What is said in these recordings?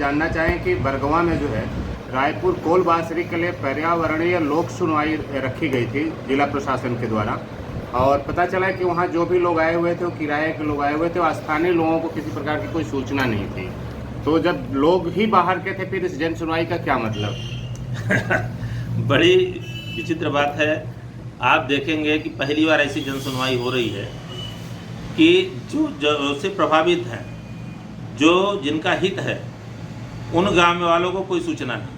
जानना चाहें कि बरगवा में जो है रायपुर कोल बांसुरी के लिए पर्यावरणीय लोक सुनवाई रखी गई थी जिला प्रशासन के द्वारा, और पता चला कि वहाँ जो भी लोग आए हुए थे वो किराए के लोग आए हुए थे, और स्थानीय लोगों को किसी प्रकार की कोई सूचना नहीं थी। तो जब लोग ही बाहर के थे फिर इस जन सुनवाई का क्या मतलब? बड़ी विचित्र बात है। आप देखेंगे कि पहली बार ऐसी जन सुनवाई हो रही है कि जो से प्रभावित हैं, जो जिनका हित है, उन गांव वालों को कोई सूचना नहीं,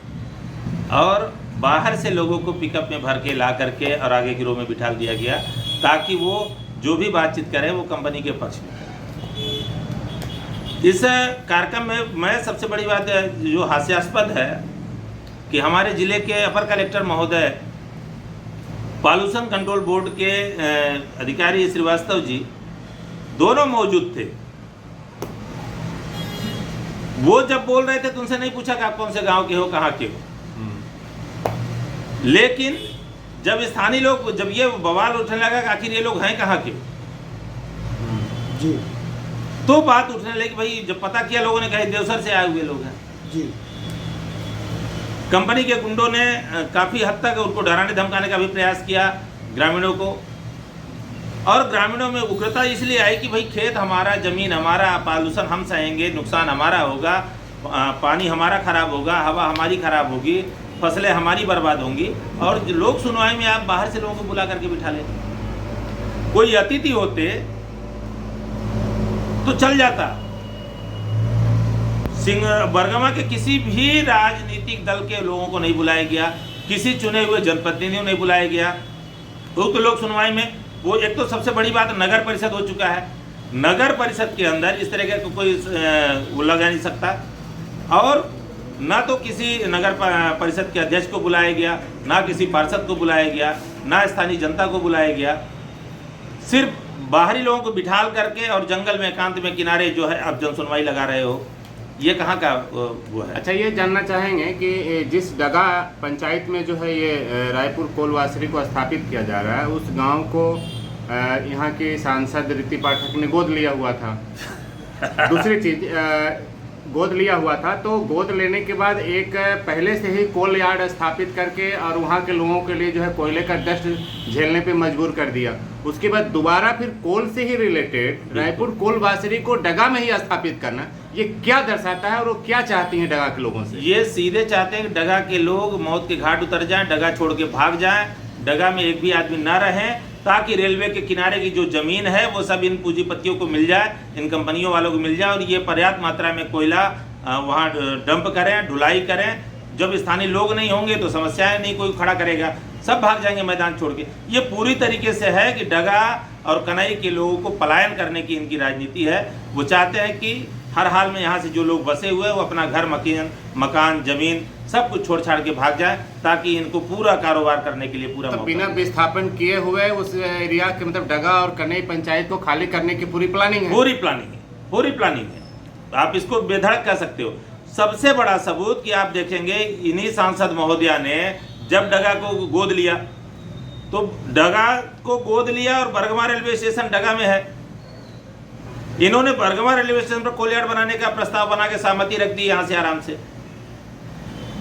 और बाहर से लोगों को पिकअप में भर के ला करके और आगे की रो में बिठा दिया गया ताकि वो जो भी बातचीत करें वो कंपनी के पक्ष में। इस कार्यक्रम में मैं सबसे बड़ी बात जो हास्यास्पद है कि हमारे ज़िले के अपर कलेक्टर महोदय, पॉल्यूशन कंट्रोल बोर्ड के अधिकारी श्रीवास्तव जी दोनों मौजूद थे। वो जब बोल रहे थे तो उनसे नहीं पूछा कि आप कौन से गांव के हो, कहाँ के हो। लेकिन जब स्थानीय लोग, जब ये बवाल उठने लगा कि आखिर ये लोग हैं कहाँ के जी, तो बात उठने लगी। भाई जब पता किया लोगों ने कहा देवसर से आए हुए लोग हैं जी। कंपनी के गुंडों ने काफ़ी हद तक उनको डराने धमकाने का भी प्रयास किया ग्रामीणों को, और ग्रामीणों में उग्रता इसलिए आई कि भाई खेत हमारा, ज़मीन हमारा, पॉल्यूशन हम सहेंगे, नुकसान हमारा होगा, पानी हमारा खराब होगा, हवा हमारी खराब होगी, फसलें हमारी बर्बाद होंगी, और लोक सुनवाई में आप बाहर से लोगों को बुला करके बिठा ले। कोई अतिथि होते तो चल जाता। बरगवा के किसी भी राजनीतिक दल के लोगों को नहीं बुलाया गया, किसी चुने हुए जनप्रतिनिधियों नहीं बुलाया गया। उक्त लोक सुनवाई में वो एक तो सबसे बड़ी बात नगर परिषद हो चुका है। नगर परिषद के अंदर इस तरह का कोई लगा नहीं सकता, और ना तो किसी नगर परिषद के अध्यक्ष को बुलाया गया, ना किसी पार्षद को बुलाया गया, ना स्थानीय जनता को बुलाया गया। सिर्फ बाहरी लोगों को बिठाल करके और जंगल में एकांत में किनारे जो है आप जन सुनवाई लगा रहे हो, ये कहाँ का वो है? अच्छा, ये जानना चाहेंगे कि जिस डगा पंचायत में जो है ये रायपुर कोल बांसुरी को स्थापित किया जा रहा है, उस गांव को यहाँ के सांसद रीति पाठक ने गोद लिया हुआ था। दूसरी चीज, गोद लिया हुआ था, तो गोद लेने के बाद एक पहले से ही कोल यार्ड स्थापित करके और वहाँ के लोगों के लिए जो है कोयले का डस्ट झेलने पे मजबूर कर दिया। उसके बाद दोबारा फिर कोल से ही रिलेटेड रायपुर कोल बांसुरी को डगा में ही स्थापित करना, ये क्या दर्शाता है और वो क्या चाहती हैं डगा के लोगों से? ये सीधे चाहते हैं कि डगा के लोग मौत के घाट उतर जाएं, डगा छोड़ के भाग जाएं, डगा में एक भी आदमी ना रहें, ताकि रेलवे के किनारे की जो ज़मीन है वो सब इन पूंजीपतियों को मिल जाए, इन कंपनियों वालों को मिल जाए, और ये पर्याप्त मात्रा में कोयला वहाँ डंप करें, ढुलाई करें। जब स्थानीय लोग नहीं होंगे तो समस्याएं नहीं कोई खड़ा करेगा, सब भाग जाएंगे मैदान छोड़ के। ये पूरी तरीके से है कि डगा और कनई के लोगों को पलायन करने की इनकी राजनीति है। वो चाहते हैं कि हर हाल में यहाँ से जो लोग बसे हुए हैं वो अपना घर, मकान, ज़मीन सब कुछ छोड़ छाड़ के भाग जाए, ताकि इनको पूरा कारोबार करने के लिए पूरा तो बिना विस्थापन किए हुए उस एरिया के, मतलब डगा और कनई पंचायत को खाली करने की पूरी प्लानिंग है। पूरी प्लानिंग है। आप इसको बेधड़क कह सकते हो। सबसे बड़ा सबूत कि आप देखेंगे, इन्हीं सांसद महोदया ने जब डगा को गोद लिया, तो डगा को गोद लिया और बरगवा रेलवे स्टेशन डगा में है। इन्होंने बरगवा रेलवे स्टेशन पर कोल यार्ड बनाने का प्रस्ताव बना के सहमति रख दी यहाँ से आराम से।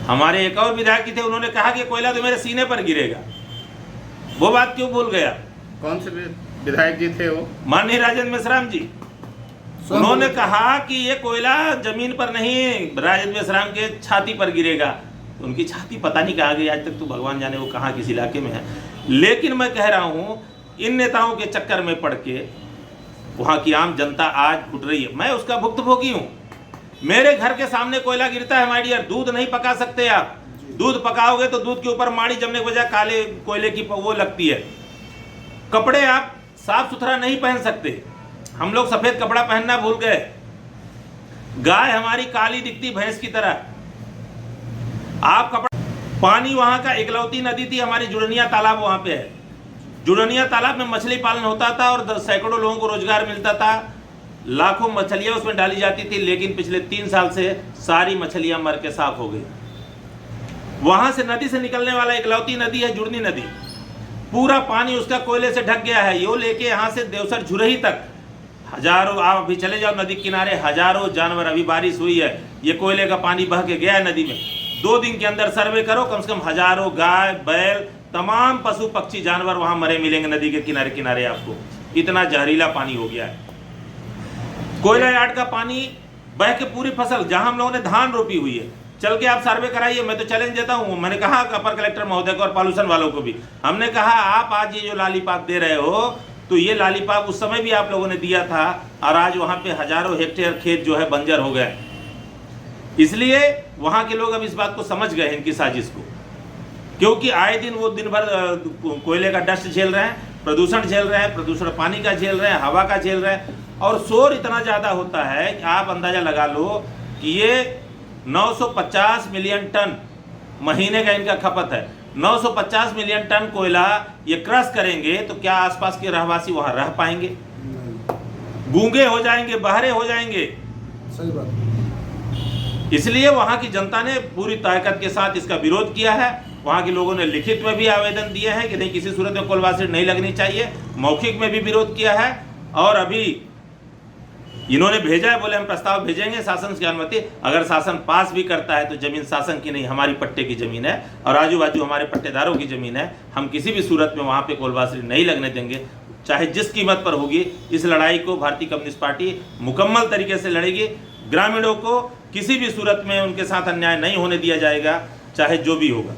हमारे एक और विधायक थे, उन्होंने कहा कि कोयला तो मेरे सीने पर गिरेगा। वो बात क्यों भूल गया? कौन से विधायक जी थे वो? माननीय राजेंद्र मेश्राम जी। उन्होंने कहा कि ये कोयला जमीन पर नहीं, राजेंद्र मेश्राम के छाती पर गिरेगा। उनकी छाती पता नहीं कहाँ गई आज तक, तो भगवान जाने वो कहाँ किस इलाके में है। लेकिन मैं कह रहा हूँ, इन नेताओं के चक्कर में पड़ के वहाँ की आम जनता आज उठ रही है। मैं उसका भुक्तभोगी हूँ। मेरे घर के सामने कोयला गिरता है माय डियर। दूध नहीं पका सकते आप। दूध पकाओगे तो दूध के ऊपर माड़ी जमने की वजह काले कोयले की वो लगती है। कपड़े आप साफ सुथरा नहीं पहन सकते। हम लोग सफेद कपड़ा पहनना भूल गए। गाय हमारी काली दिखती भैंस की तरह। आप कपड़ा, पानी वहाँ का इकलौती नदी थी हमारी, जुड़निया तालाब वहाँ पे है। जुड़निया तालाब में मछली पालन होता था और सैकड़ों लोगों को रोजगार मिलता था। लाखों मछलियाँ उसमें डाली जाती थी, लेकिन पिछले 3 साल से सारी मछलियाँ मर के साफ हो गई। वहाँ से नदी से निकलने वाला इकलौती नदी है जुड़नी नदी, पूरा पानी उसका कोयले से ढक गया है। यो लेके यहाँ से देवसर झुरही तक हजारों, आप अभी चले जाओ नदी किनारे, हजारों जानवर, अभी बारिश हुई है, ये कोयले का पानी बह के गया है नदी में, 2 दिन के अंदर सर्वे करो, कम से कम हजारों गाय बैल तमाम पशु पक्षी जानवर वहां मरे मिलेंगे नदी के किनारे किनारे आपको। इतना जहरीला पानी हो गया है। कोयला यार्ड का पानी बह के पूरी फसल, जहां हम लोगों ने धान रोपी हुई है, चल के आप सर्वे कराइए। मैं तो चैलेंज देता हूं, मैंने कहा अपर कलेक्टर महोदय को और पॉल्यूशन वालों को भी, हमने कहा आप आज ये जो लालीपाप दे रहे हो, तो ये लालीपाप उस समय भी आप लोगों ने दिया था, और आज वहां पे हजारों हेक्टेयर खेत जो है बंजर हो गए। इसलिए वहां के लोग अब इस बात को समझ गए इनकी साजिश को, क्योंकि आए दिन वो दिन भर कोयले का डस्ट झेल रहे हैं, प्रदूषण झेल रहे हैं, प्रदूषण पानी का झेल रहे हैं, हवा का झेल रहे हैं, और शोर इतना ज़्यादा होता है कि आप अंदाज़ा लगा लो कि ये 950 मिलियन टन महीने का इनका खपत है। 950 मिलियन टन कोयला ये क्रश करेंगे तो क्या आसपास के रहवासी वहाँ रह पाएंगे? नहीं, गूंगे हो जाएंगे, बहरे हो जाएंगे। सही बात। इसलिए वहाँ की जनता ने पूरी ताकत के साथ इसका विरोध किया है। वहाँ के लोगों ने लिखित में भी आवेदन दिए हैं कि नहीं, किसी सूरत में कोलवासिट नहीं लगनी चाहिए। मौखिक में भी विरोध किया है, और अभी इन्होंने भेजा है, बोले हम प्रस्ताव भेजेंगे शासन की अनुमति, अगर शासन पास भी करता है तो जमीन शासन की नहीं, हमारी पट्टे की जमीन है और आजू बाजू हमारे पट्टेदारों की जमीन है। हम किसी भी सूरत में वहाँ पे कोलवासिट नहीं लगने देंगे, चाहे जिस कीमत पर होगी। इस लड़ाई को भारतीय कम्युनिस्ट पार्टी मुकम्मल तरीके से लड़ेगी। ग्रामीणों को किसी भी सूरत में उनके साथ अन्याय नहीं होने दिया जाएगा, चाहे जो भी होगा।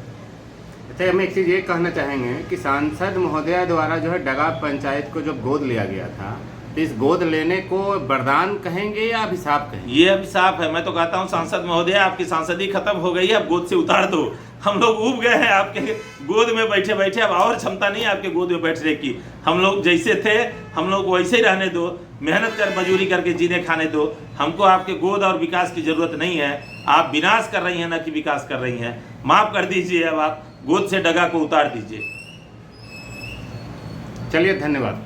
अच्छा, हम एक चीज़ ये कहना चाहेंगे कि सांसद महोदया द्वारा जो है डगा पंचायत को जो गोद लिया गया था, तो इस गोद लेने को वरदान कहेंगे या अभिशाप कहेंगे? ये अभिशाप है। मैं तो कहता हूँ सांसद महोदय, आपकी सांसदी खत्म हो गई है, अब गोद से उतार दो। हम लोग ऊब गए हैं आपके गोद में बैठे बैठे, अब और क्षमता नहीं है आपके गोद में बैठने की। हम लोग जैसे थे हम लोग वैसे ही रहने दो, मेहनत कर मजदूरी करके जीने खाने दो। हमको आपके गोद और विकास की जरूरत नहीं है। आप विनाश कर रही हैं, न कि विकास कर रही हैं। माफ कर दीजिए, अब आप गोद से डगा को उतार दीजिए। चलिए, धन्यवाद।